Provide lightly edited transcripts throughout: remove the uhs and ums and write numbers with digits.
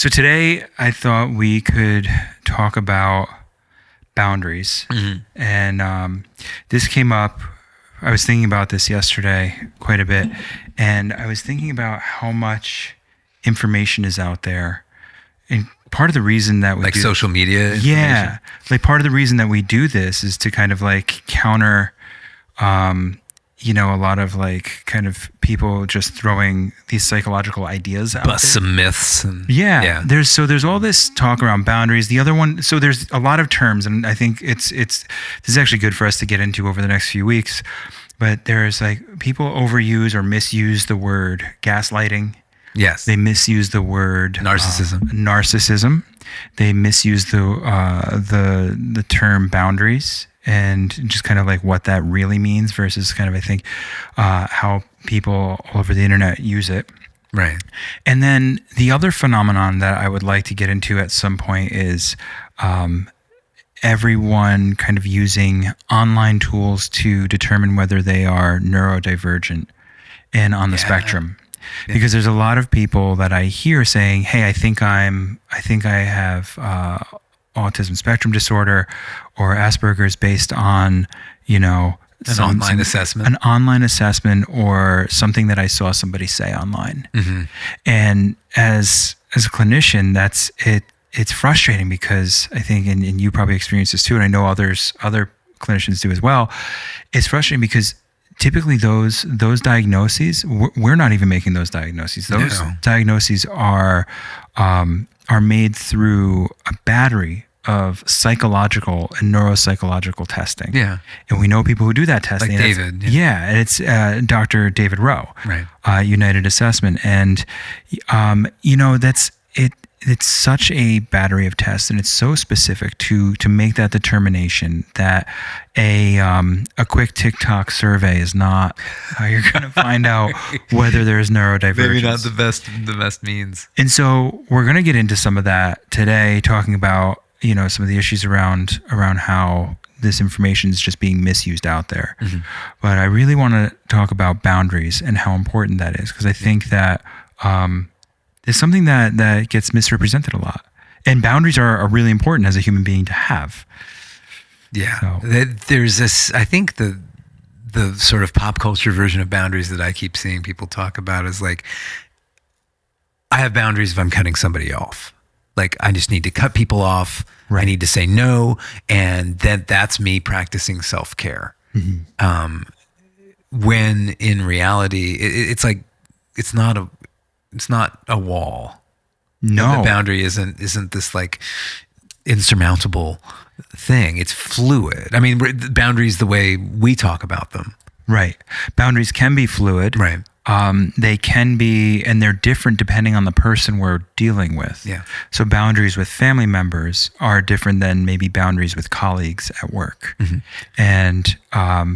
So today I thought we could talk about boundaries. And this came up, I was thinking about this yesterday quite a bit, and I was thinking about how much information is out there. And part of the reason that we like social media information? Yeah. Like part of the reason that we do this is to kind of like counter, a lot of like kind of people just throwing these psychological ideas out Bust there. some myths. And, There's all this talk around boundaries. The other one, so there's a lot of terms, and I think this is actually good for us to get into over the next few weeks. But there's like people overuse or misuse the word gaslighting. Yes. They misuse the word narcissism. They misuse the term boundaries, and just kind of like what that really means versus kind of, I think, how people all over the internet use it. Right. And then the other phenomenon that I would like to get into at some point is everyone kind of using online tools to determine whether they are neurodivergent and on the spectrum. Yeah. Because there's a lot of people that I hear saying, "Hey, I think I have autism spectrum disorder or Asperger's based on, an online assessment or something that I saw somebody say online." Mm-hmm. And as a clinician, that's it. It's frustrating because I think, and you probably experience this too, and I know other clinicians do as well. It's frustrating because typically those diagnoses, we're not even making those diagnoses. Those diagnoses are made through a battery of psychological and neuropsychological testing. Yeah. And we know people who do that testing. Like David. And it's Dr. David Rowe, right? United Assessment. And, it's such a battery of tests, and it's so specific to make that determination that a quick TikTok survey is not how you're going to find out whether there's neurodivergence. Maybe not the best means. And so we're going to get into some of that today, talking about some of the issues around how this information is just being misused out there. Mm-hmm. But I really want to talk about boundaries and how important that is, because I think that it's something that gets misrepresented a lot. And boundaries are really important as a human being to have. Yeah. So. There's this, I think the sort of pop culture version of boundaries that I keep seeing people talk about is like, I have boundaries if I'm cutting somebody off. Like, I just need to cut people off. Right. I need to say no. And then that's me practicing self-care. Mm-hmm. When in reality, it's like, it's not a wall. No. The boundary isn't this like insurmountable thing. It's fluid. I mean, boundaries the way we talk about them. Right. Boundaries can be fluid. Right. They can be, and they're different depending on the person we're dealing with. Yeah. So boundaries with family members are different than maybe boundaries with colleagues at work. Mm-hmm. And,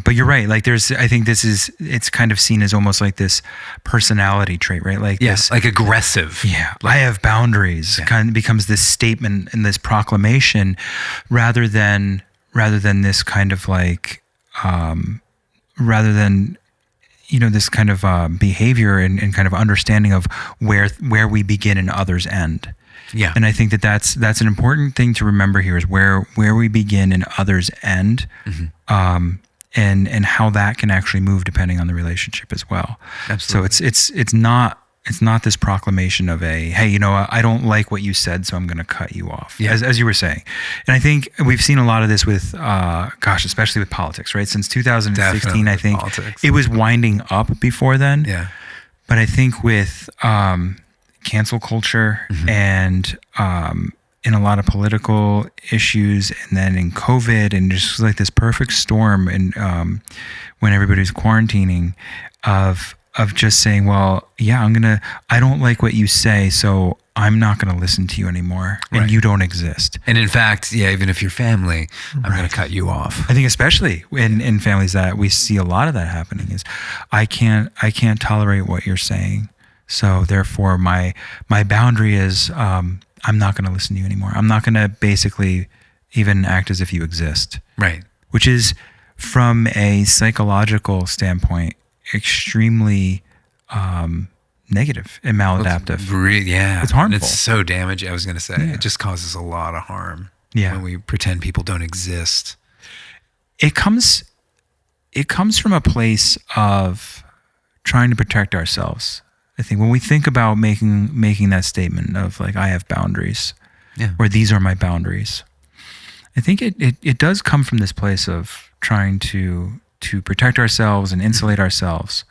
but you're right. Like I think it's kind of seen as almost like this personality trait, right? Like this, like aggressive. Yeah. I have boundaries. Kind of becomes this statement and this proclamation rather than this kind of like, rather than, this kind of behavior and kind of understanding of where we begin and others end. Yeah. And I think that's an important thing to remember here is where we begin and others end. Mm-hmm. And how that can actually move depending on the relationship as well. Absolutely. So it's not this proclamation of hey, I don't like what you said, so I'm going to cut you off, as you were saying. And I think we've seen a lot of this with, especially with politics, right? Since 2016, Definitely I think politics. It was winding up before then. Yeah. But I think with cancel culture mm-hmm. and in a lot of political issues, and then in COVID, and just like this perfect storm, and when everybody's quarantining, of just saying, well, yeah, I don't like what you say, so I'm not going to listen to you anymore, and right. You don't exist. And in fact, even if you're family, I'm going to cut you off. I think especially in families that we see a lot of that happening is, I can't tolerate what you're saying, so therefore my boundary is, I'm not going to listen to you anymore. I'm not going to basically even act as if you exist. Right. Which is, from a psychological standpoint, extremely negative and maladaptive. It's harmful. And it's so damaging. I was going to say, it just causes a lot of harm when we pretend people don't exist. It comes from a place of trying to protect ourselves. I think when we think about making that statement of like, I have boundaries, or these are my boundaries, I think it does come from this place of trying to protect ourselves and insulate ourselves.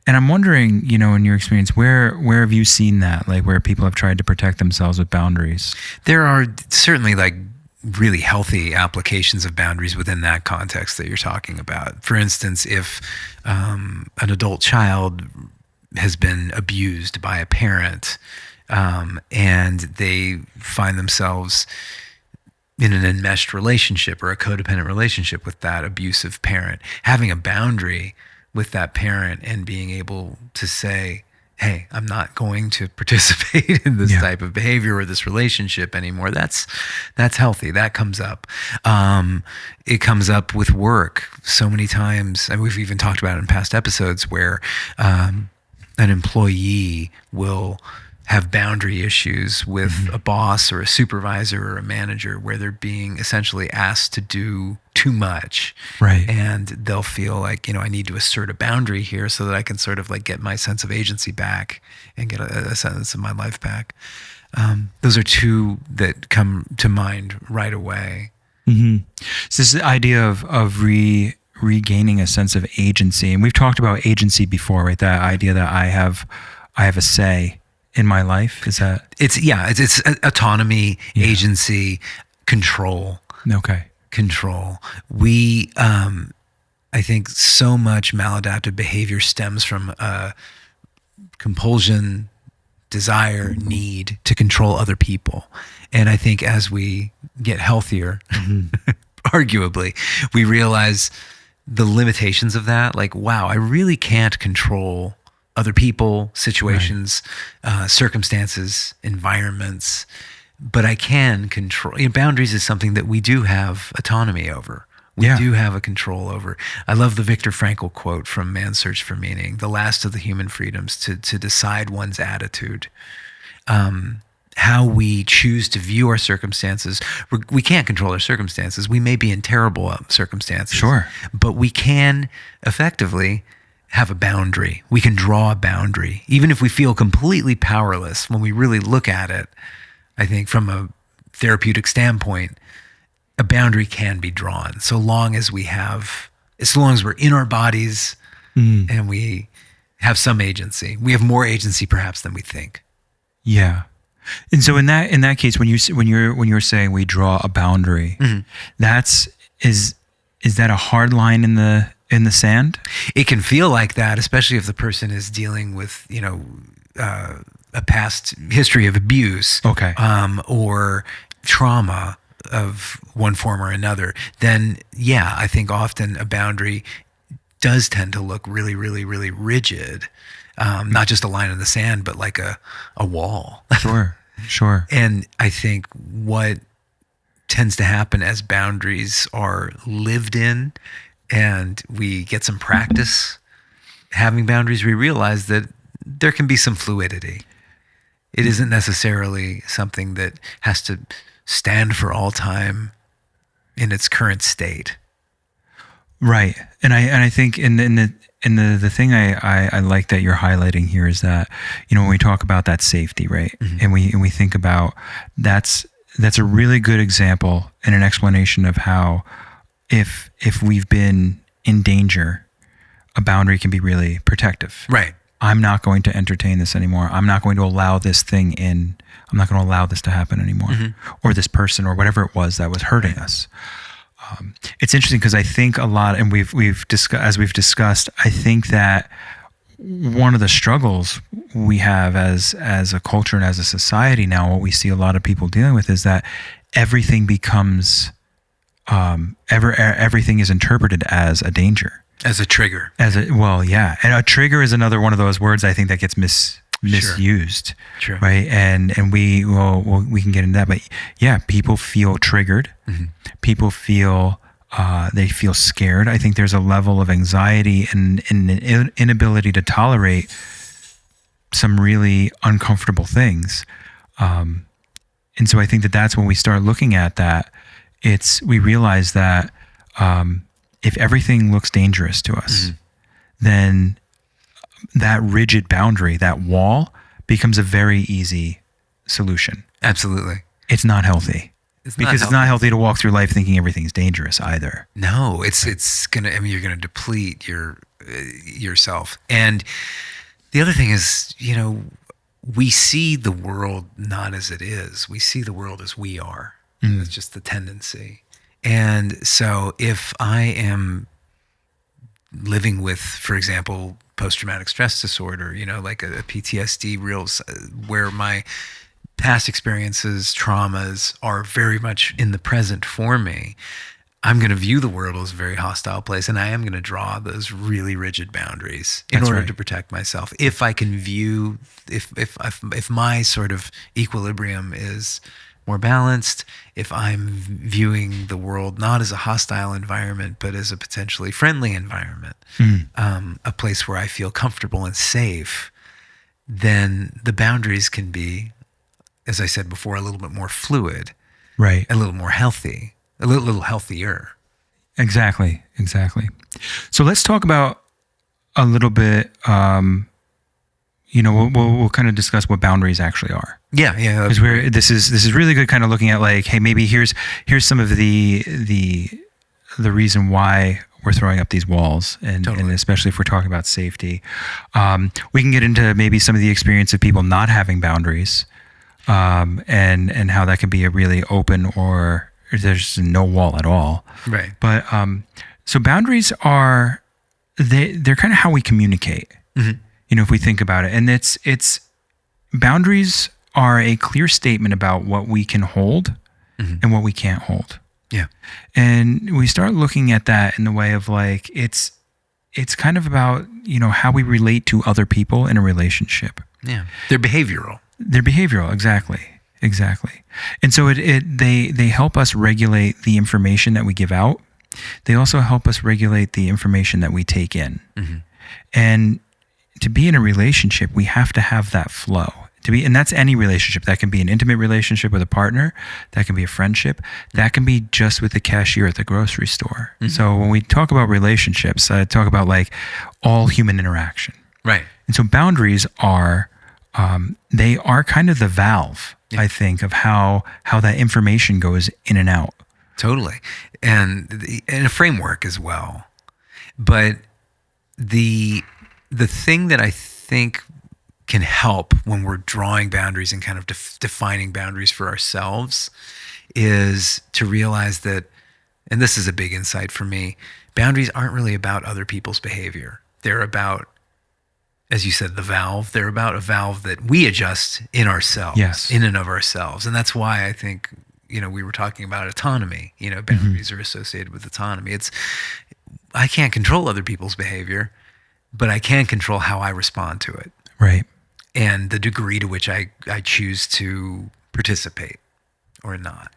And I'm wondering, in your experience, where have you seen that, like where people have tried to protect themselves with boundaries? There are certainly like really healthy applications of boundaries within that context that you're talking about. For instance, if an adult child has been abused by a parent, and they find themselves in an enmeshed relationship or a codependent relationship with that abusive parent, having a boundary with that parent and being able to say, hey, I'm not going to participate in this type of behavior or this relationship anymore. That's healthy. That comes up. It comes up with work so many times. And we've even talked about it in past episodes where an employee will have boundary issues with a boss or a supervisor or a manager where they're being essentially asked to do too much. Right. And they'll feel like, I need to assert a boundary here so that I can sort of like get my sense of agency back and get a sense of my life back. Those are two that come to mind right away. Mm-hmm. So this idea of regaining a sense of agency, and we've talked about agency before, right? That idea that I have a say in my life. Is that it's autonomy, agency, control. Okay. Control. We, I think so much maladaptive behavior stems from compulsion, desire, need to control other people. And I think as we get healthier, arguably, we realize the limitations of that. Like, wow, I really can't control other people, situations, circumstances, environments, but I can control. Boundaries is something that we do have autonomy over. We do have a control over. I love the Viktor Frankl quote from Man's Search for Meaning, the last of the human freedoms, to decide one's attitude. How we choose to view our circumstances. We can't control our circumstances. We may be in terrible circumstances. Sure. But we can effectively have a boundary. We can draw a boundary. Even if we feel completely powerless, when we really look at it, I think from a therapeutic standpoint, a boundary can be drawn so long as we're in our bodies and we have some agency. We have more agency perhaps than we think. Yeah. And so in that case, when you're saying we draw a boundary, is that a hard line in the sand? It can feel like that, especially if the person is dealing with, a past history of abuse, or trauma of one form or another. Then, I think often a boundary does tend to look really, really, really rigid. Not just a line in the sand, but like a wall. Sure. And I think what tends to happen as boundaries are lived in and we get some practice having boundaries, we realize that there can be some fluidity. It isn't necessarily something that has to stand for all time in its current state. Right. And I think in the thing I like that you're highlighting here is that, when we talk about that safety, right? And we think about that's a really good example and an explanation of how if we've been in danger, a boundary can be really protective. Right. I'm not going to entertain this anymore. I'm not going to allow this thing in. I'm not going to allow this to happen anymore, or this person, or whatever it was that was hurting us. It's interesting because I think a lot, and we've discussed, I think that one of the struggles we have as a culture and as a society now, what we see a lot of people dealing with is that everything becomes, everything is interpreted as a danger. As a trigger. And a trigger is another one of those words I think that gets misused. Sure. Right. And we can get into that, but people feel triggered. People feel they feel scared. I think there's a level of anxiety and an inability to tolerate some really uncomfortable things. And so I think that that's when we start looking at that. We realize that if everything looks dangerous to us, then that rigid boundary, that wall, becomes a very easy solution. Absolutely. It's not healthy. It's not healthy to walk through life thinking everything's dangerous either. No, it's gonna. I mean, you're gonna deplete yourself. And the other thing is, we see the world not as it is. We see the world as we are. It's just the tendency. And so if I am living with, for example, post-traumatic stress disorder, like a PTSD where my past experiences, traumas are very much in the present for me, I'm going to view the world as a very hostile place, and I am going to draw those really rigid boundaries in order to protect myself. If I can view, if my sort of equilibrium is more balanced, if I'm viewing the world not as a hostile environment, but as a potentially friendly environment, a place where I feel comfortable and safe, then the boundaries can be, as I said before, a little bit more fluid, right? A little more healthy, a little healthier. Exactly. So let's talk about a little bit. We'll kind of discuss what boundaries actually are. Yeah. Because this is really good. Kind of looking at like, hey, maybe here's some of the reason why we're throwing up these walls, and especially if we're talking about safety, we can get into maybe some of the experience of people not having boundaries, and how that can be a really open or there's no wall at all. Right. But so boundaries are they're kind of how we communicate. If we think about it, and it's boundaries are a clear statement about what we can hold and what we can't hold. Yeah. And we start looking at that in the way of like, it's kind of about, how we relate to other people in a relationship. Yeah. They're behavioral. Exactly. And so they help us regulate the information that we give out. They also help us regulate the information that we take in. And to be in a relationship, we have to have that flow. And that's any relationship. That can be an intimate relationship with a partner. That can be a friendship. That can be just with the cashier at the grocery store. So when we talk about relationships, I talk about like all human interaction. Right. And so boundaries are, they are kind of the valve, I think, of how that information goes in and out. Totally. And a framework as well. But the thing that I think can help when we're drawing boundaries and kind of defining boundaries for ourselves is to realize that, and this is a big insight for me, boundaries aren't really about other people's behavior. They're about, as you said, the valve. They're about a valve that we adjust in ourselves, in and of ourselves. And that's why I think, we were talking about autonomy. Boundaries are associated with autonomy. I can't control other people's behavior, but I can control how I respond to it. Right. And the degree to which I choose to participate or not.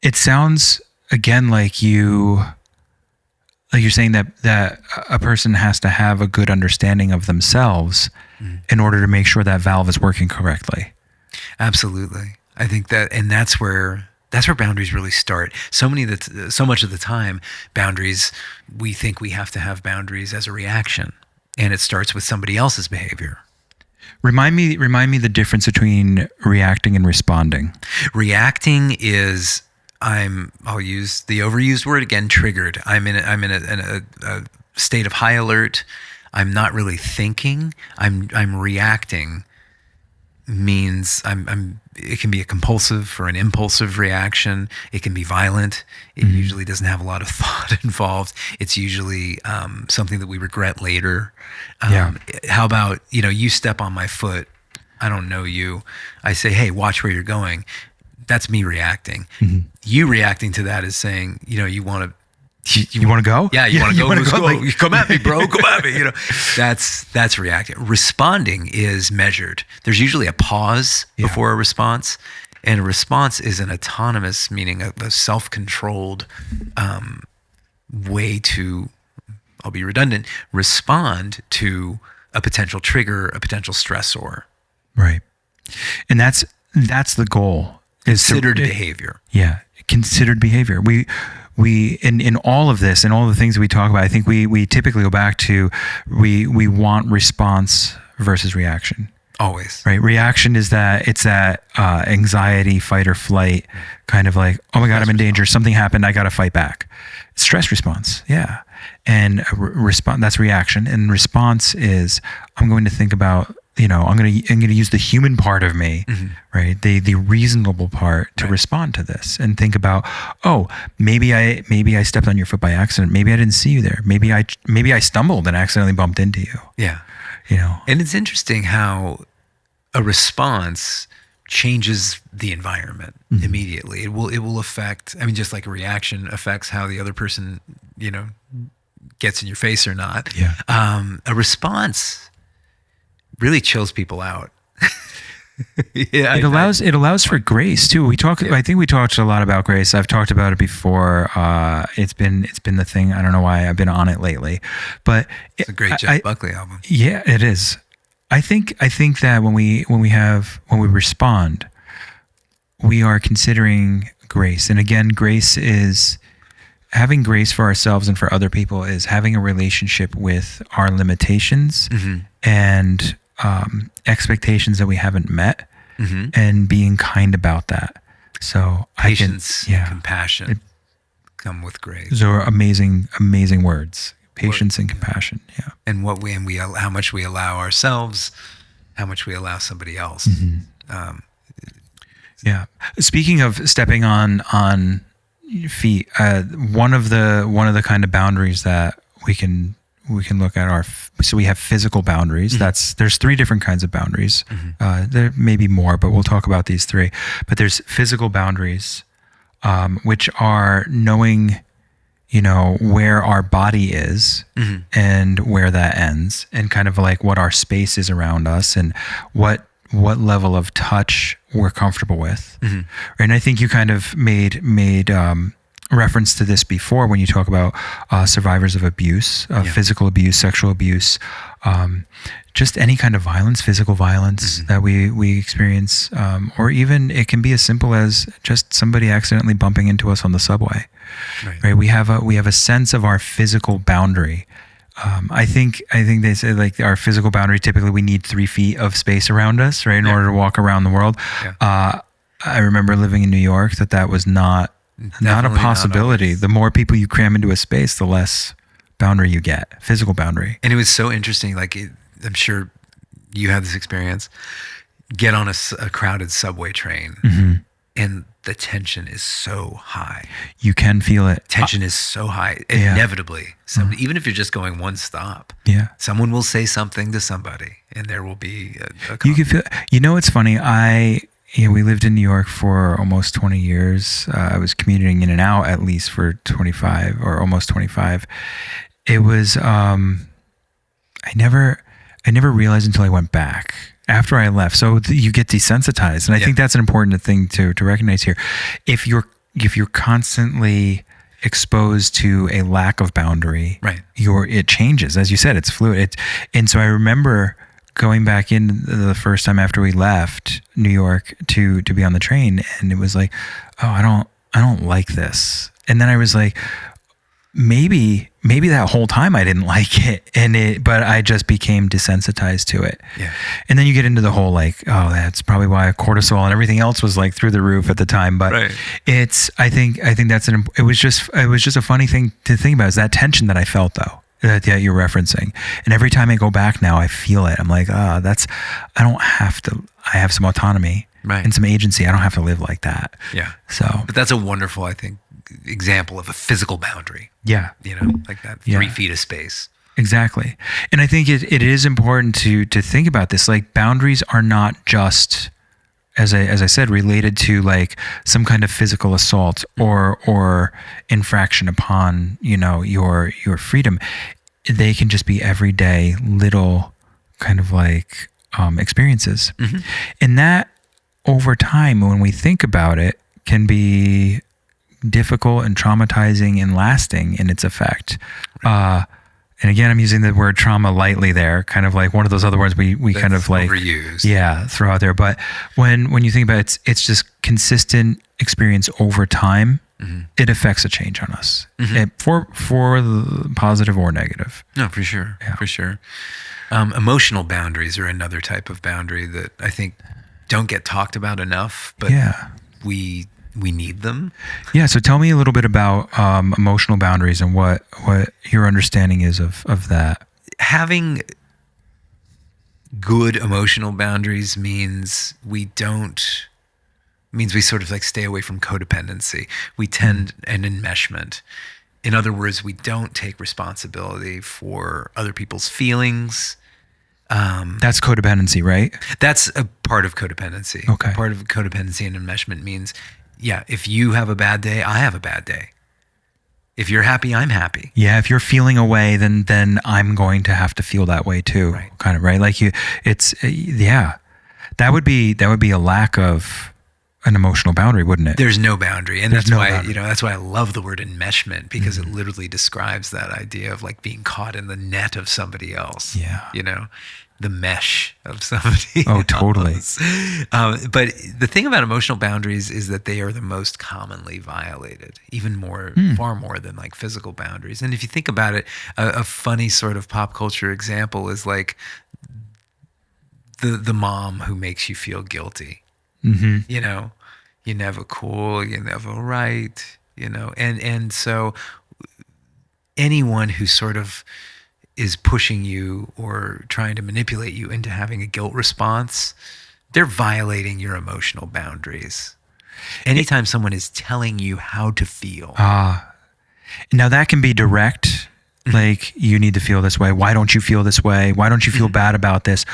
It sounds, again, like you're saying that a person has to have a good understanding of themselves in order to make sure that valve is working correctly. Absolutely. I think that's where boundaries really start. So much of the time, boundaries, we think we have to have boundaries as a reaction, and it starts with somebody else's behavior. Remind me the difference between reacting and responding. Reacting is I'll use the overused word again, triggered. I'm in a state of high alert. I'm not really thinking. I'm reacting. Means it can be a compulsive or an impulsive reaction. It can be violent. It usually doesn't have a lot of thought involved. It's usually something that we regret later. How about, you step on my foot. I don't know you. I say, hey, watch where you're going. That's me reacting. You reacting to that is saying, you want to, you want to go? Yeah, you want to go. Like, come at me, bro. Come at me. That's reacting. Responding is measured. There's usually a pause before a response, and a response is an autonomous, meaning a self-controlled way to, I'll be redundant, respond to a potential trigger, a potential stressor. Right. And that's the goal. Considered behavior. Yeah. Considered behavior. We in all of this and all the things we talk about, I think we typically go back to we want response versus reaction. Always. Right. Reaction is that anxiety, fight or flight, kind of like, oh my God, I'm in danger. Something happened. I got to fight back. Stress response. Yeah. And response, that's reaction. And response is, I'm going to think about, I'm going to use the human part of me, right? The reasonable part to respond to this and think about, oh, maybe I stepped on your foot by accident. Maybe I didn't see you there. Maybe I stumbled and accidentally bumped into you. Yeah. And it's interesting how a response changes the environment immediately. It will affect, just like a reaction affects how the other person, gets in your face or not. Yeah. A response really chills people out. It allows for grace too. I think we talked a lot about grace. I've talked about it before. It's been the thing. I don't know why I've been on it lately, but it's a great Jeff Buckley album. Yeah, it is. I think that when we respond, we are considering grace. And again, grace is having grace for ourselves and for other people is having a relationship with our limitations and expectations that we haven't met and being kind about that. So patience, compassion come with grace. Those are amazing, amazing words. Patience and compassion. Yeah. And how much we allow ourselves, how much we allow somebody else. Yeah. Speaking of stepping on feet, one of the kind of boundaries that we can look at so we have physical boundaries. There's three different kinds of boundaries. There may be more, but we'll talk about these three. But there's physical boundaries, which are knowing, where our body is and where that ends, and kind of like what our space is around us and what level of touch we're comfortable with. And I think you kind of made reference to this before when you talk about survivors of abuse, physical abuse, sexual abuse, just any kind of violence, physical violence that we experience, or even it can be as simple as just somebody accidentally bumping into us on the subway. Right? We have a sense of our physical boundary. I think they say like our physical boundary, typically we need 3 feet of space around us, right, in order to walk around the world. I remember living in New York that was not a possibility. The more people you cram into a space, the less boundary you get, physical boundary. And it was so interesting. I'm sure you had this experience. Get on a crowded subway train, and the tension is so high. You can feel it. Tension is so high. Inevitably, even if you're just going one stop, someone will say something to somebody, and there will be a you can feel. It's funny. We lived in New York for almost 20 years. I was commuting in and out at least for 25 or almost 25. It was, I never realized until I went back after I left. So you get desensitized. And I think that's an important thing to recognize here. If you're constantly exposed to a lack of boundary, it changes. As you said, it's fluid. And so I remember going back in the first time after we left New York to be on the train, and it was like, oh, I don't like this. And then I was like, maybe that whole time I didn't like it, but I just became desensitized to it. Yeah. And then you get into the whole like, oh, that's probably why cortisol and everything else was like through the roof at the time. But I think that's it was just a funny thing to think about, is that tension that I felt though. That you're referencing. And every time I go back now, I feel it. I'm like, I have some autonomy and some agency. I don't have to live like that. Yeah. But that's a wonderful, I think, example of a physical boundary. Yeah. Like that 3 feet of space. Exactly. And I think it is important to think about this. Like boundaries are not just, as I said, related to like some kind of physical assault or infraction upon, your freedom. They can just be everyday little kind of like experiences. And that over time, when we think about it, can be difficult and traumatizing and lasting in its effect. and again, I'm using the word trauma lightly there, kind of like one of those other words we kind of like overused. Yeah, throw out there. But when you think about it, it's just consistent experience over time. It affects a change on us, for the positive or negative. No, for sure, for sure. Emotional boundaries are another type of boundary that I think don't get talked about enough, but we need them. Yeah. So tell me a little bit about emotional boundaries and what your understanding is of that. Having good emotional boundaries means we sort of like stay away from codependency. We tend an enmeshment. In other words, we don't take responsibility for other people's feelings. That's codependency, right? That's a part of codependency. Okay. Part of codependency and enmeshment means, if you have a bad day, I have a bad day. If you're happy, I'm happy. Yeah, if you're feeling a way, then I'm going to have to feel that way too. Right. Kind of, right? Like that would be a lack of an emotional boundary, wouldn't it? There's no boundary. And that's why, boundary. that's why I love the word enmeshment, because it literally describes that idea of like being caught in the net of somebody else. Yeah. The mesh of somebody Oh, totally. else. But the thing about emotional boundaries is that they are the most commonly violated, even far more than like physical boundaries. And if you think about it, a funny sort of pop culture example is like the mom who makes you feel guilty. You never cool, you never right, and so anyone who sort of is pushing you or trying to manipulate you into having a guilt response, they're violating your emotional boundaries. Anytime someone is telling you how to feel. Now that can be direct, like you need to feel this way. Why don't you feel this way? Why don't you feel bad about this?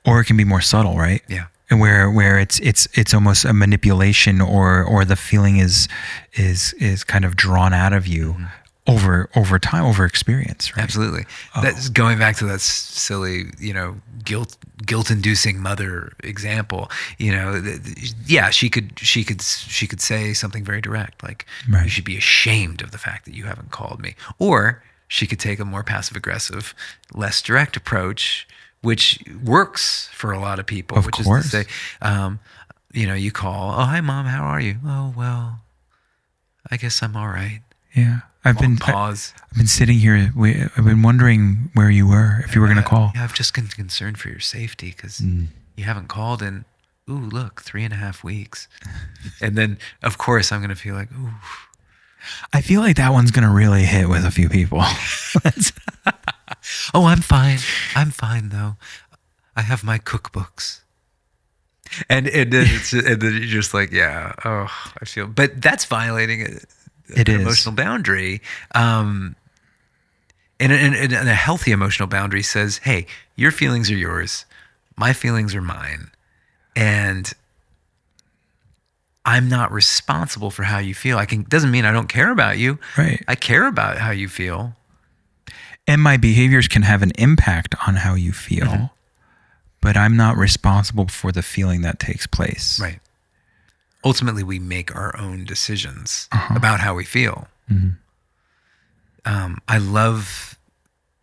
Or it can be more subtle, right? Yeah. And where it's almost a manipulation, or the feeling is kind of drawn out of you over time, over experience, right? Absolutely. That's going back to that silly, guilt-inducing mother example. She could say something very direct, like you should be ashamed of the fact that you haven't called me, or she could take a more passive-aggressive, less direct approach, which works for a lot of people. Of which course. Is to say, you call, oh, hi, Mom, how are you? Oh, well, I guess I'm all right. Yeah. I've been sitting here. I've been wondering where you were, if you were going to call. Yeah, I've just been concerned for your safety because you haven't called in, look, 3.5 weeks. And then, of course, I'm going to feel like, ooh. I feel like that one's going to really hit with a few people. Oh, I'm fine. I'm fine, though. I have my cookbooks. And then you're just like, I feel. But that's violating an emotional boundary. And a healthy emotional boundary says, hey, your feelings are yours. My feelings are mine. And I'm not responsible for how you feel. Doesn't mean I don't care about you. Right. I care about how you feel. And my behaviors can have an impact on how you feel, but I'm not responsible for the feeling that takes place. Right. Ultimately, we make our own decisions about how we feel. I love,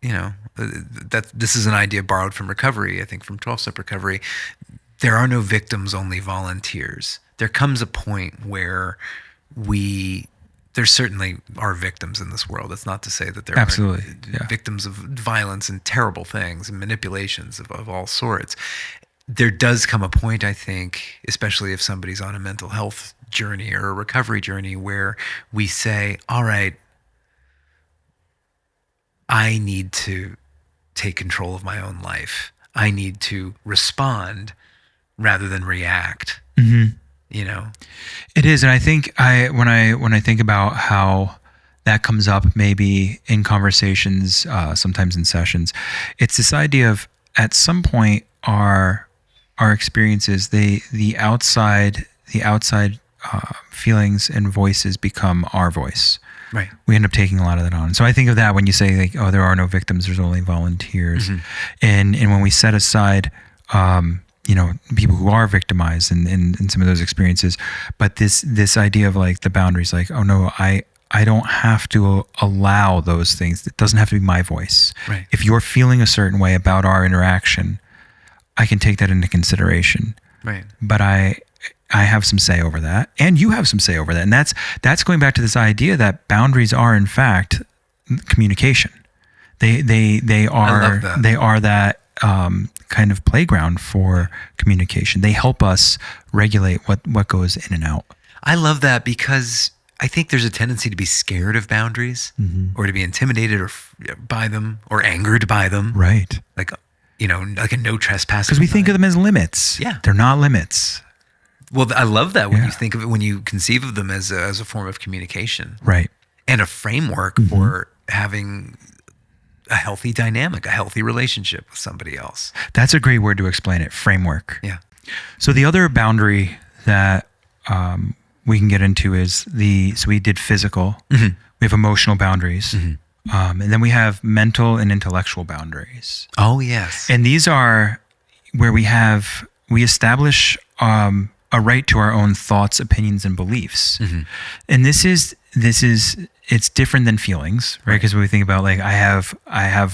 that this is an idea borrowed from recovery, I think from 12-step recovery. There are no victims, only volunteers. There comes a point where there certainly are victims in this world. It's not to say that there Absolutely. aren't victims of violence and terrible things and manipulations of all sorts. There does come a point, I think, especially if somebody's on a mental health journey or a recovery journey, where we say, all right, I need to take control of my own life. I need to respond rather than react. It is. And I think when I think about how that comes up maybe in conversations, sometimes in sessions, it's this idea of at some point our experiences, the outside feelings and voices become our voice. Right. We end up taking a lot of that on. So I think of that when you say like, oh, there are no victims, there's only volunteers. And when we set aside people who are victimized in some of those experiences, but this idea of like the boundaries, like, oh no, I don't have to allow those things. It doesn't have to be my voice. Right. If you're feeling a certain way about our interaction, I can take that into consideration. Right. But I have some say over that, and you have some say over that. And that's going back to this idea that boundaries are in fact communication. They are that kind of playground for communication. They help us regulate what goes in and out. I love that because I think there's a tendency to be scared of boundaries, or to be intimidated by them or angered by them. Right. Like, like a no trespassing. Because we think of them as limits. Yeah. They're not limits. Well, I love that when you think of it, when you conceive of them as a form of communication. Right. And a framework for having a healthy dynamic, a healthy relationship with somebody else. That's a great word to explain it, framework. Yeah. So the other boundary that we can get into is so we did physical, we have emotional boundaries, and then we have mental and intellectual boundaries. Oh, yes. And these are where we establish a right to our own thoughts, opinions, and beliefs. And this is it's different than feelings, right? Because when we think about, like, I have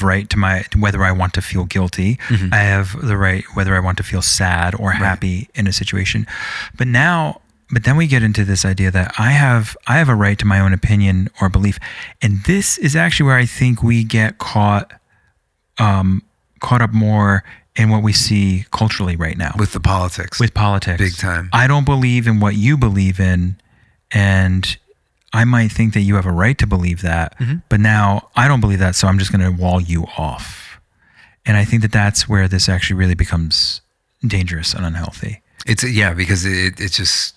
right to whether I want to feel guilty. I have the right whether I want to feel sad or happy in a situation. But then we get into this idea that I have a right to my own opinion or belief. And this is actually where I think we get caught up more in what we see culturally right now. With politics. Big time. I don't believe in what you believe in, and I might think that you have a right to believe that, but now I don't believe that, so I'm just going to wall you off. And I think that that's where this actually really becomes dangerous and unhealthy. Because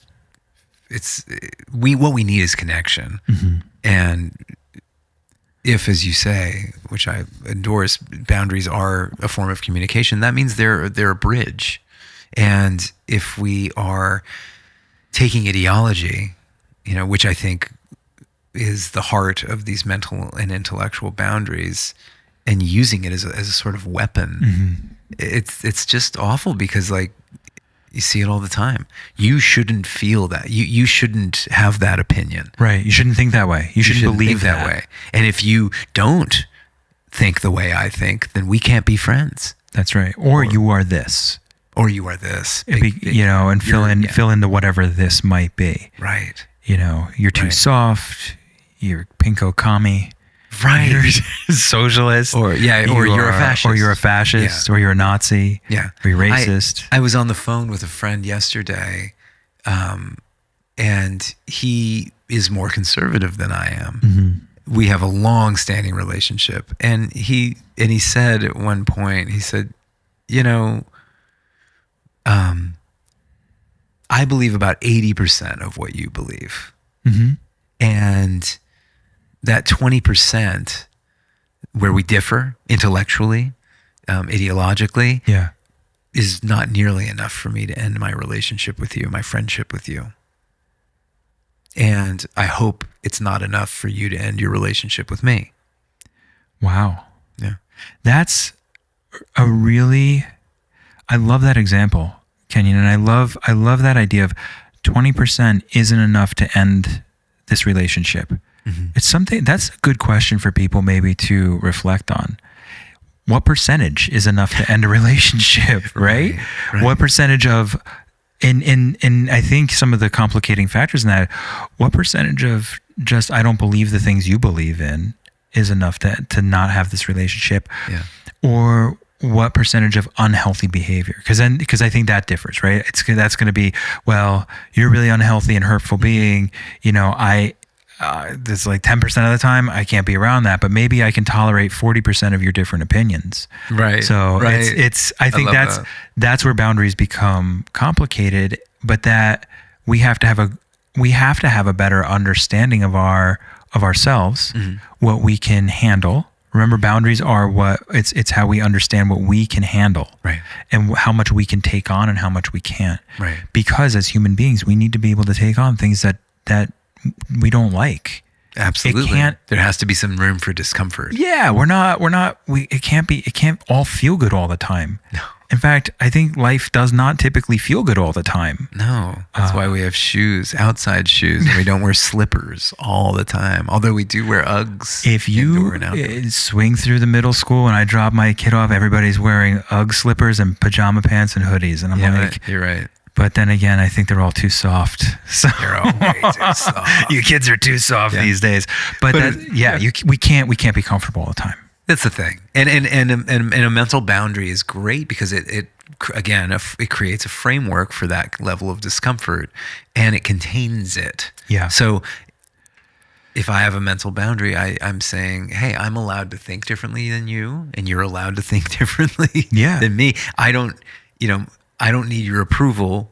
what we need is connection. And if, as you say, which I endorse, boundaries are a form of communication, that means they're a bridge. And if we are taking ideology, which I think is the heart of these mental and intellectual boundaries, and using it as a sort of weapon, it's just awful, because, like, you see it all the time. You shouldn't feel that. You shouldn't have that opinion. Right. You shouldn't think that way. You shouldn't believe that way. And if you don't think the way I think, then we can't be friends. That's right. Or you are this. Or you are this. And fill in the whatever this might be. Right. You're too soft. You're pinko commie. Right. You're socialist. Or you're a fascist. Or you're a fascist. Or you're a Nazi. Yeah. Or you're racist. I was on the phone with a friend yesterday, and he is more conservative than I am. We have a long-standing relationship. And he said at one point, he said, I believe about 80% of what you believe. And that 20% where we differ intellectually, ideologically, is not nearly enough for me to end my relationship with you, my friendship with you. And I hope it's not enough for you to end your relationship with me. Wow. Yeah. That's I love that example, Kenyon. And I love that idea of 20% isn't enough to end this relationship. It's something that's a good question for people maybe to reflect on. What percentage is enough to end a relationship, right? What percentage of, and I think some of the complicating factors in that, what percentage of just, I don't believe the things you believe in is enough to not have this relationship? Yeah. Or what percentage of unhealthy behavior? Because I think that differs, right? That's going to be, well, you're really unhealthy and hurtful being, there's like 10% of the time I can't be around that, but maybe I can tolerate 40% of your different opinions. Right. So I think that's where boundaries become complicated, but that we have to have a better understanding of ourselves, what we can handle. Remember, boundaries are it's how we understand what we can handle, right? And how much we can take on and how much we can't, right? Because as human beings, we need to be able to take on things that we don't like. Absolutely. There has to be some room for discomfort. Yeah, it can't all feel good all the time. No. In fact, I think life does not typically feel good all the time. No, that's why we have shoes, outside shoes. And we don't wear slippers all the time. Although we do wear Uggs. If you swing through the middle school and I drop my kid off, everybody's wearing Ugg slippers and pajama pants and hoodies. And I'm like, you're right. But then again, I think they're all too soft. So they're all way too soft. You kids are too soft these days. But we can't be comfortable all the time. That's the thing. And a mental boundary is great because it creates a framework for that level of discomfort and it contains it. Yeah. So if I have a mental boundary, I'm saying, hey, I'm allowed to think differently than you, and you're allowed to think differently than me. I don't need your approval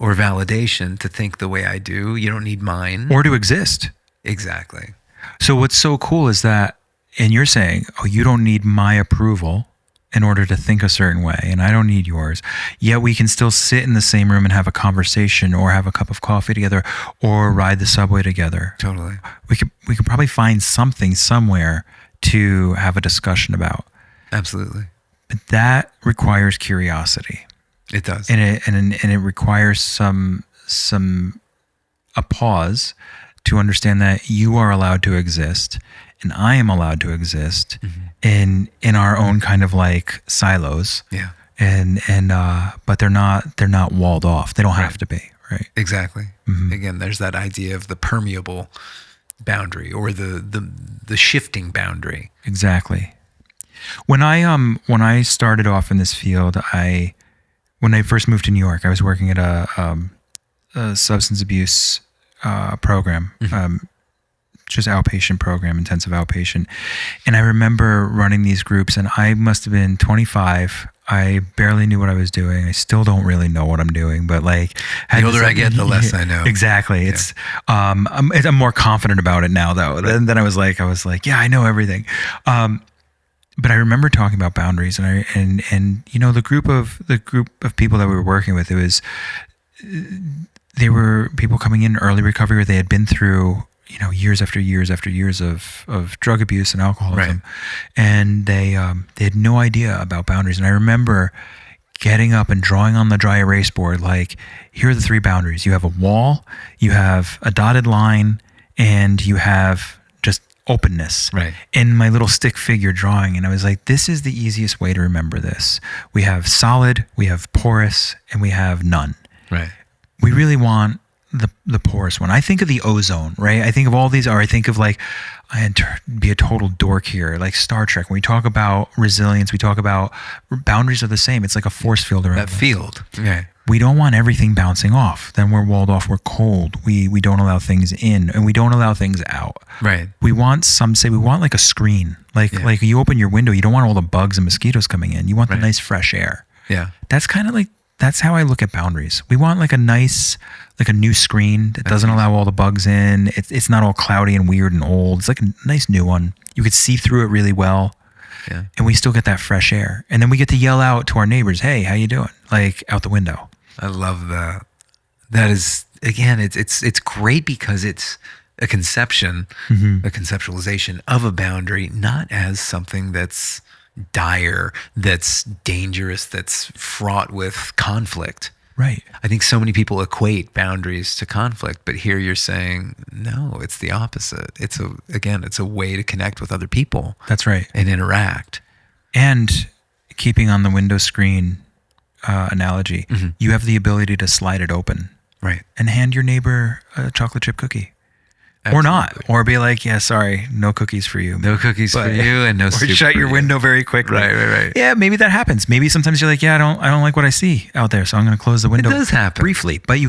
or validation to think the way I do. You don't need mine. Or to exist. Exactly. So what's so cool is that, and you're saying, oh, you don't need my approval in order to think a certain way, and I don't need yours. Yet we can still sit in the same room and have a conversation or have a cup of coffee together or ride the subway together. Totally. We could probably find something somewhere to have a discussion about. Absolutely. But that requires curiosity. It does. And it requires a pause to understand that you are allowed to exist and I am allowed to exist in our own kind of like silos. Yeah. But they're not walled off. They don't have to be, right? Exactly. Again, there's that idea of the permeable boundary or the shifting boundary. Exactly. When I started off in this field, when I first moved to New York, I was working at a substance abuse program, just outpatient program, intensive outpatient. And I remember running these groups, and I must have been 25. I barely knew what I was doing. I still don't really know what I'm doing, but like the older I get, the less I know. Exactly. Yeah. It's I'm more confident about it now, though. Right. Then I was like, yeah, I know everything. But I remember talking about boundaries, and you know, the group of people that we were working with, they were people coming in early recovery where they had been through, you know, years after years after years of drug abuse and alcoholism, and they had no idea about boundaries. And I remember getting up and drawing on the dry erase board, like, here are the 3 boundaries. You have a wall, you have a dotted line, and you have just openness in my little stick figure drawing. And I was like, this is the easiest way to remember this. We have solid, we have porous, and we have none. Right. We really want the porous one. I think of the ozone, right? I think of all these, or I think of like, I had to be a total dork here, like Star Trek. When we talk about resilience, we talk about boundaries are the same. It's like a force field around that field. Yeah. We don't want everything bouncing off. Then we're walled off. We're cold. We don't allow things in, and we don't allow things out. Right. We want like a screen. Like you open your window, you don't want all the bugs and mosquitoes coming in. You want the nice fresh air. Yeah. That's kind of like, that's how I look at boundaries. We want like a nice, like a new screen that doesn't allow all the bugs in. It's not all cloudy and weird and old. It's like a nice new one. You could see through it really well. Yeah. And we still get that fresh air. And then we get to yell out to our neighbors, hey, how you doing? Like out the window. I love that. That is, again, it's great because it's a conception, a conceptualization of a boundary, not as something that's dire, that's dangerous, that's fraught with conflict. Right. I think so many people equate boundaries to conflict, but here you're saying, no, it's the opposite. It's a way to connect with other people. That's right. And interact. And keeping on the window screen analogy, you have the ability to slide it open. Right. And hand your neighbor a chocolate chip cookie. Absolutely. Or not. Or be like, yeah, sorry, no cookies for you. No cookies for you and no soup. Or shut your window very quickly. Right. Yeah, maybe that happens. Maybe sometimes you're like, yeah, I don't like what I see out there, so I'm going to close the window. It does happen. Briefly. But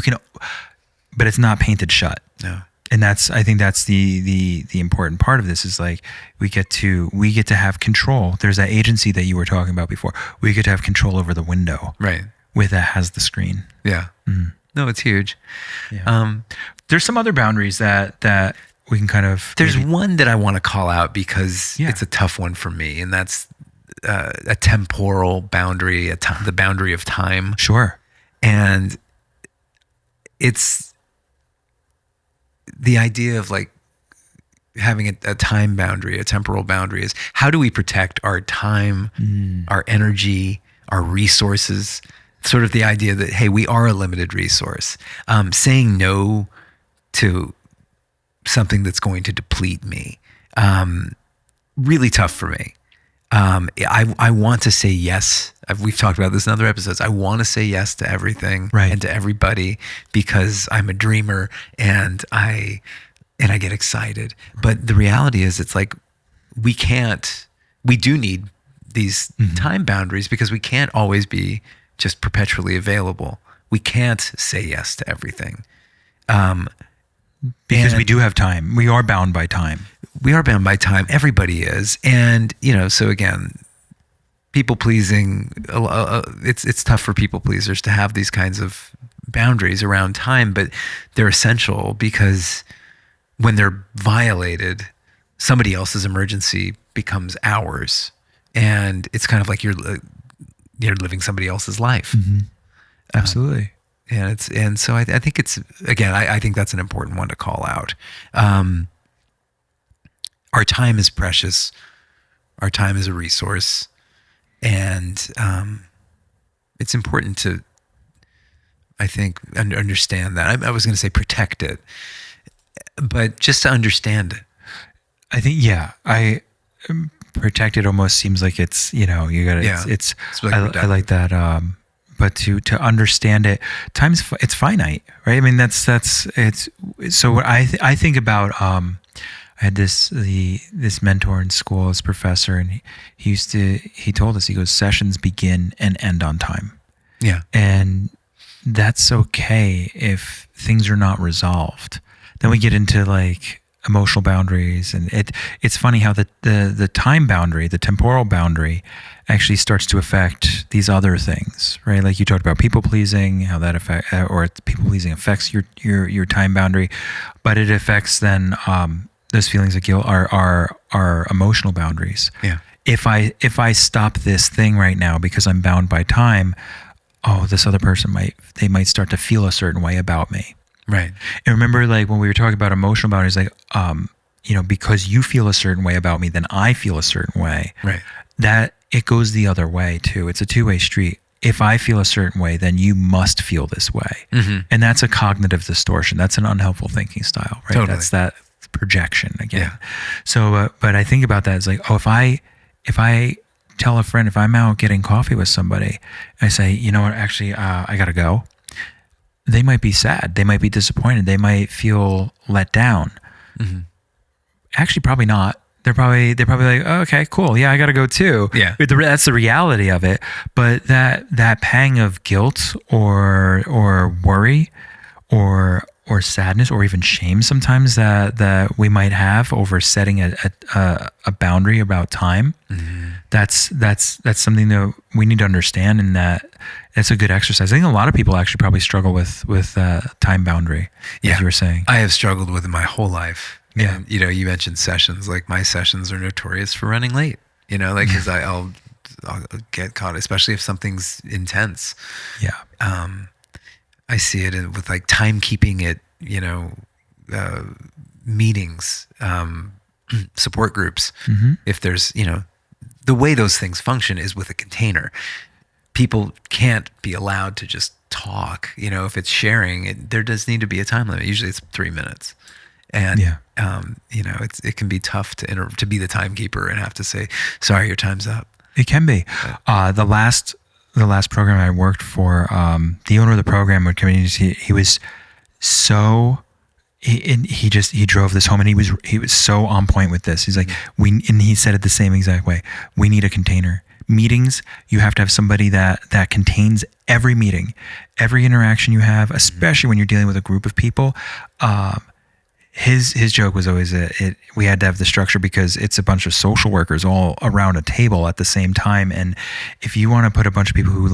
it's not painted shut. No. And I think that's the important part of this is like we get to have control. There's that agency that you were talking about before. We get to have control over the window. Right. That has the screen. Yeah. Mm-hmm. No, it's huge. Yeah. There's some other boundaries that we can kind of... There's one that I want to call out because it's a tough one for me, and that's a temporal boundary, the boundary of time. Sure. And it's the idea of like having a time boundary, a temporal boundary is how do we protect our time, our energy, our resources, sort of the idea that, hey, we are a limited resource. Saying no to something that's going to deplete me, really tough for me. I want to say yes. We've talked about this in other episodes. I want to say yes to everything and to everybody because I'm a dreamer and I get excited. But the reality is, it's like we do need these time boundaries because we can't always be just perpetually available. We can't say yes to everything. Because we do have time. We are bound by time. We are bound by time. Everybody is. And, so again, people pleasing, it's tough for people pleasers to have these kinds of boundaries around time, but they're essential because when they're violated, somebody else's emergency becomes ours. And it's kind of like you're living somebody else's life. Mm-hmm. Absolutely. And so I think it's, again, I think that's an important one to call out. Our time is precious. Our time is a resource. And it's important to, I think, understand that. I was going to say protect it, but just to understand it. I think, protect it almost seems like it's, you gotta, it's I like that. But to understand it, it's finite, right? I mean, that's it's. So what I think about, I had this mentor in school, this professor, and he told us, he goes, sessions begin and end on time. Yeah. And that's okay if things are not resolved. Then we get into like emotional boundaries, and it's funny how the time boundary, the temporal boundary, actually starts to affect these other things, right? Like you talked about people pleasing, how that affect, or people pleasing affects your time boundary, but it affects then those feelings of guilt are emotional boundaries. Yeah. If I stop this thing right now because I'm bound by time, this other person might start to feel a certain way about me. Right. And remember, like when we were talking about emotional boundaries, like because you feel a certain way about me, then I feel a certain way. Right. That it goes the other way too. It's a two-way street. If I feel a certain way, then you must feel this way. Mm-hmm. And that's a cognitive distortion. That's an unhelpful thinking style, right? Totally. That's that projection again. Yeah. So, but I think about that as like, if I tell a friend, if I'm out getting coffee with somebody, I say, you know what, actually, I gotta go. They might be sad. They might be disappointed. They might feel let down. Mm-hmm. Actually, probably not. They're probably like, oh, okay, cool. Yeah, I got to go too. Yeah. That's the reality of it. But that pang of guilt or worry or sadness or even shame sometimes that we might have over setting a boundary about time. Mm-hmm. That's something that we need to understand, and that's a good exercise. I think a lot of people actually probably struggle with time boundary. Yeah. As you were saying. I have struggled with it my whole life. Yeah. And, you mentioned sessions. Like my sessions are notorious for running late, like, cause I'll get caught, especially if something's intense. Yeah. I see it with like timekeeping at, meetings, support groups. Mm-hmm. If there's, the way those things function is with a container. People can't be allowed to just talk, if it's sharing, there does need to be a time limit. Usually it's 3 minutes. And, it can be tough to be the timekeeper and have to say, sorry, your time's up. It can be. The last program I worked for, the owner of the program with communities, he was so, he drove this home, and he was so on point with this. He's like, and he said it the same exact way. We need a container. Meetings, you have to have somebody that contains every meeting, every interaction you have, especially when you're dealing with a group of people. His joke was always we had to have the structure because it's a bunch of social workers all around a table at the same time, and if you want to put a bunch of people who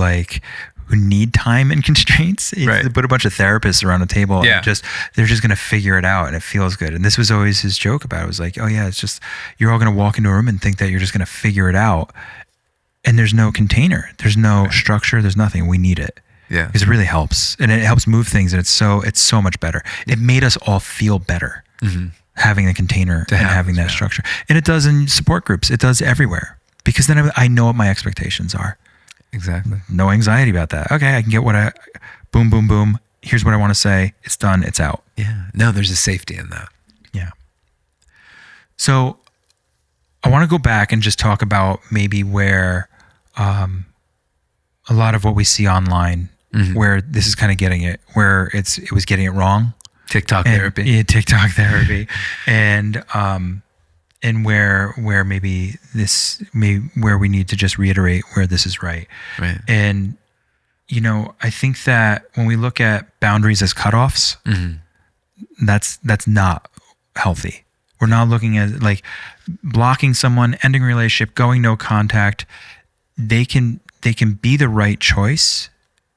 need time and constraints, right. Put a bunch of therapists around a table, yeah. and they're just going to figure it out, and it feels good. And this was always his joke about it. It was like, oh yeah, it's just you're all going to walk into a room and think that you're just going to figure it out, and there's no container, there's no structure, there's nothing. We need it. Yeah, because it really helps, and it helps move things, and it's so much better. It made us all feel better, mm-hmm. having a container and having that structure, and it does in support groups. It does everywhere, because then I know what my expectations are. Exactly. No anxiety about that. Okay, I can get boom, boom, boom. Here's what I want to say. It's done. It's out. Yeah. No, there's a safety in that. Yeah. So I want to go back and just talk about maybe where a lot of what we see online, where this is kind of getting it, where it was getting it wrong. TikTok therapy. Yeah, TikTok therapy. And where maybe where we need to just reiterate where this is right. Right. And, I think that when we look at boundaries as cutoffs, that's not healthy. We're not looking at like blocking someone, ending a relationship, going no contact. They can be the right choice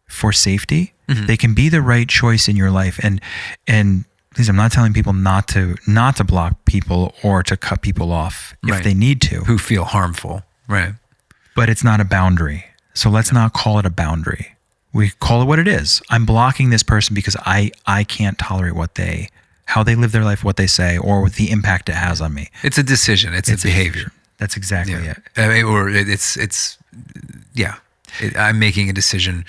for safety. They can be the right choice in your life. And please, I'm not telling people not to block people or to cut people off if they need to. Who feel harmful. Right. But it's not a boundary. So let's not call it a boundary. We call it what it is. I'm blocking this person because I can't tolerate how they live their life, what they say, or the impact it has on me. It's a decision. It's a behavior. That's exactly it. I'm making a decision.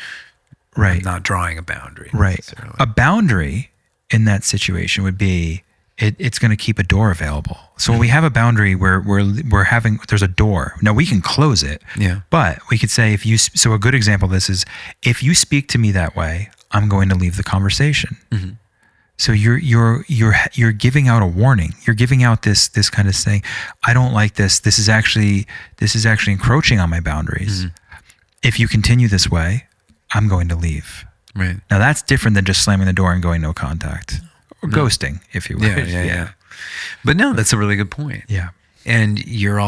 Right. I'm not drawing a boundary. Right. A boundary in that situation would be it's going to keep a door available. So when we have a boundary where there's a door. Now we can close it. Yeah. But we could say so a good example of this is if you speak to me that way, I'm going to leave the conversation. So you're giving out a warning. You're giving out this kind of saying, I don't like this. This is actually encroaching on my boundaries. If you continue this way, I'm going to leave. Right. Now that's different than just slamming the door and going no contact or ghosting, if you will. Yeah. But no, that's a really good point. Yeah. And you're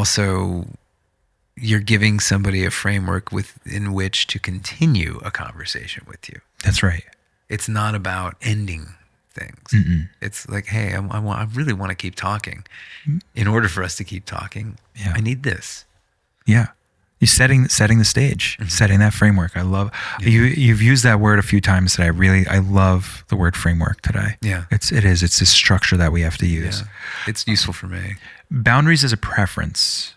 giving somebody a framework within which to continue a conversation with you. That's right. It's not about ending things. It's like, hey, I really want to keep talking. In order for us to keep talking, I need this. Yeah. You're setting the stage, setting that framework. I love you've used that word a few times today. I love the word framework today. Yeah. It's this structure that we have to use. Yeah. It's useful for me. Boundaries is a preference.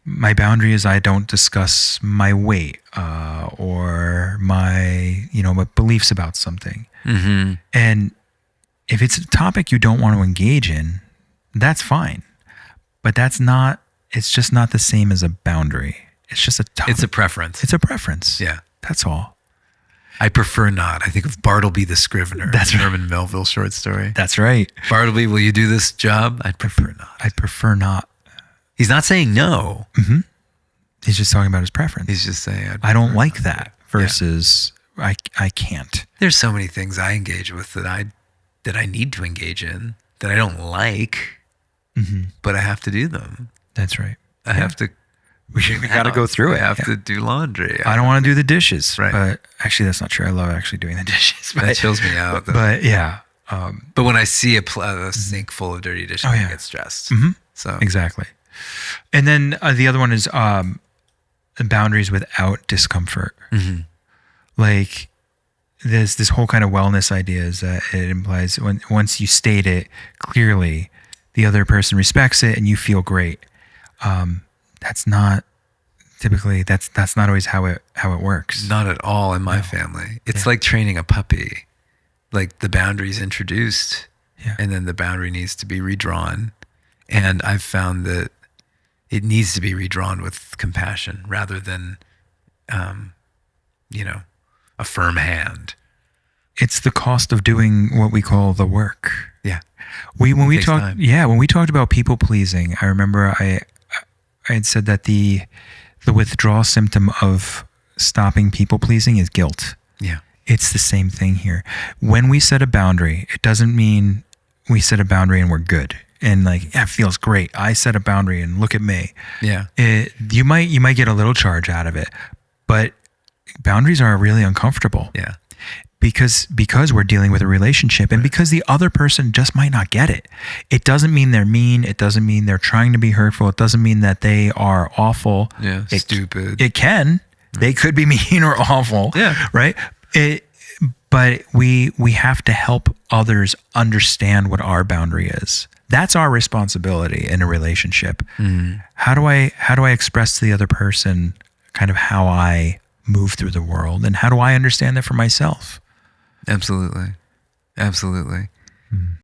My boundary is I don't discuss my weight or my beliefs about something. And if it's a topic you don't want to engage in, that's fine. But it's just not the same as a boundary. It's just a topic. It's a preference. It's a preference. Yeah. That's all. I prefer not. I think of Bartleby the Scrivener. That's right. Herman Melville short story. That's right. Bartleby, will you do this job? I'd prefer not. I'd prefer not. He's not saying no. He's just talking about his preference. He's just saying, I don't like that versus I can't. There's so many things I engage with that I need to engage in that I don't like, but I have to do them. That's right. I have to. We got to go through it. I have to do laundry. I don't want to do the dishes. Right. But actually, that's not true. I love actually doing the dishes. That chills me out. Though. But yeah. But when I see a sink full of dirty dishes, I get stressed. So exactly. And then the other one is boundaries without discomfort. Like there's this whole kind of wellness idea is that it implies once you state it clearly, the other person respects it and you feel great. That's not typically that's not always how it works. Not at all in my family. It's like training a puppy. Like the boundary's introduced and then the boundary needs to be redrawn. And I've found that it needs to be redrawn with compassion rather than a firm hand. It's the cost of doing what we call the work. Yeah. When we talked about people pleasing, I remember I had said that the withdrawal symptom of stopping people pleasing is guilt. Yeah. It's the same thing here. When we set a boundary, it doesn't mean we set a boundary and we're good. And like, it feels great. I set a boundary and look at me. Yeah. You might get a little charge out of it, but boundaries are really uncomfortable. Yeah. Because we're dealing with a relationship and because the other person just might not get it. It doesn't mean they're mean. It doesn't mean they're trying to be hurtful. It doesn't mean that they are awful. Yeah, stupid. It can. They could be mean or awful. Yeah. Right? But we have to help others understand what our boundary is. That's our responsibility in a relationship. How do I express to the other person kind of how I move through the world, and how do I understand that for myself? Absolutely.